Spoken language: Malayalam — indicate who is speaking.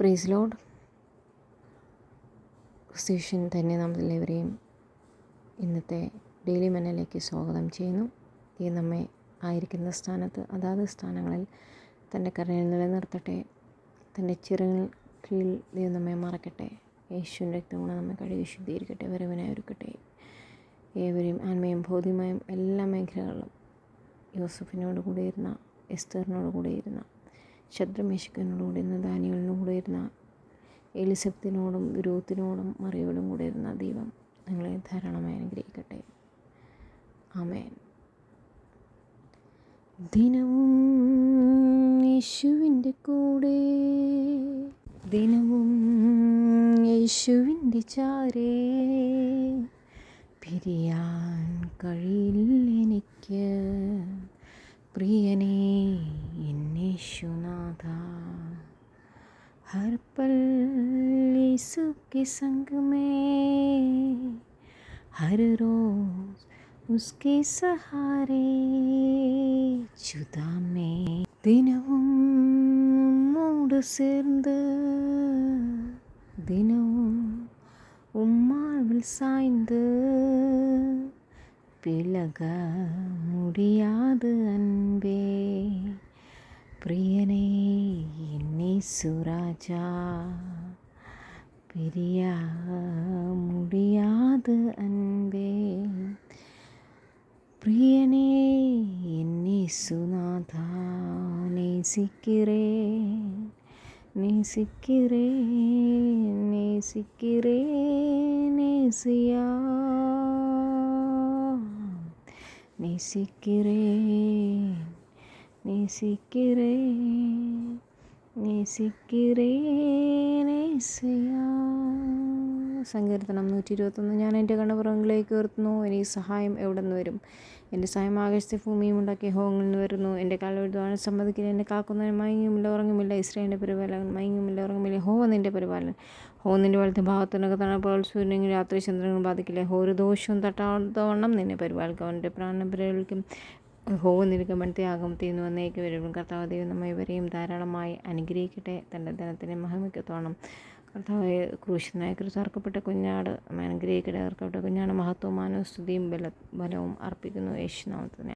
Speaker 1: Praise Lord. ക്രിസ്ത്യൻ തന്നെ നമ്മളെല്ലാവരെയും ഇന്നത്തെ ഡെയിലി മന്നയിലേക്ക് സ്വാഗതം ചെയ്യുന്നു. ഈ നമ്മെ ആയിരിക്കുന്ന സ്ഥാനത്ത് അതാത് സ്ഥാനങ്ങളിൽ തൻ്റെ കരുണയിൽ നിലനിർത്തട്ടെ. തൻ്റെ ചിറകിൻ കീഴിൽ ദൈവം നമ്മെ മറക്കട്ടെ. യേശുവിൻ്റെ രക്തം കൊണ്ട് നമ്മെ കഴുകി ശുദ്ധീകരിക്കട്ടെ, വരവിനായി ഒരുക്കട്ടെ. ഏവരെയും ആത്മയും ഭൗതികമായും എല്ലാ മേഖലകളിലും യോസഫിനോട് കൂടെ ഇരുന്ന, എസ്തറിനോട് കൂടെ ഇരുന്ന, ശദ്രമേശക്കിനോട് കൂടെ ഇരുന്ന, ദാനിയേലിനോട് കൂടെ ഇരുന്ന, എലിസബത്തിനോടും രൂത്തിനോടും മറിയോടും കൂടെ ഇരുന്ന ദൈവം നിങ്ങളെ ധാരാളമായി അനുഗ്രഹിക്കട്ടെ. ആമേൻ. ദിനവും യേശുവിൻ്റെ കൂടെ, ദിനവും യേശുവിൻ്റെ ചാരേ, പിരിയാൻ കഴിയില്ലെനിക്ക് പ്രിയനേ എന്നേശുനാഥ. हर पल यीशु के संग में, हर रोज उसके सहारे, जुदा में ദിനവും ഉമ്മോട് சேர்ந்து, ദിനവും ഉമ്മാവിൽ சாய்ந்து, விலக முடியாது அன்பே പ്രിയനേ എന്നേശുരാജാ, പിരിയ മുടിയാത് അൻപേ, പ്രിയനേ എന്നേശുനാഥ. നേസിக்கிறேன் நேசிக்கிறேன் நேசிக்கிறேன் நேசியா, நேசிக்கிறேன் നേസിக்கிறேன் നേസിக்கிறேൻ യേശയ്യാ. സങ്കീർത്തനം 121. ഞാൻ എൻ്റെ കണ്ണുപുറങ്ങളിലേക്ക് ഉയർത്തുന്നു, എനിക്ക് സഹായം എവിടെ നിന്ന് വരും? എൻ്റെ സഹായം ആകാശത്തെ ഭൂമിയും ഉണ്ടാക്കിയ യഹോവയിൽ നിന്ന് വരുന്നു. എൻ്റെ കാൽ എഴുതുവാനും സമ്മതിക്കില്ല. എന്നെ കാക്കുന്നവൻ മയങ്ങുമില്ല ഉറങ്ങുമില്ല. ഇസ്രായേലിൻ്റെ പരിപാലകൻ മയങ്ങുമില്ല ഉറങ്ങുമില്ല. യഹോവ നിൻ്റെ പരിപാലകൻ. യഹോവ നിൻ്റെ വലത്തെ ഭാഗത്തിനൊക്കെ തണുപ്പുകൾ സൂര്യനെങ്കിലും രാത്രി ചന്ദ്രനും ബാധിക്കില്ല. യഹോവ ഒരു ദോഷവും തട്ടാത്തവണ്ണം നിന്നെ പരിപാലിക്കും. അവൻ്റെ പ്രാണനെ പരിപാലിക്കും. യഹോവ നിനക്ക് മൺത്യാഗം ചെയ്യുന്നു, എന്നേക്ക് വരും. കർത്താവ് ദൈവം നമ്മെ ഇവരെയും ധാരാളമായി അനുഗ്രഹിക്കട്ടെ. തൻ്റെ ധനത്തിനെ മഹിമയ്ക്കത്തോണം കർത്താവ് ക്രൂശിതനായ അർക്കപ്പെട്ട കുഞ്ഞാട് നമ്മെ അനുഗ്രഹിക്കട്ടെ. അർക്കപ്പെട്ട കുഞ്ഞാട് മഹത്വവും മാനവും സ്തുതിയും ബലവും അർപ്പിക്കുന്നു യേശുനാമത്തിന്.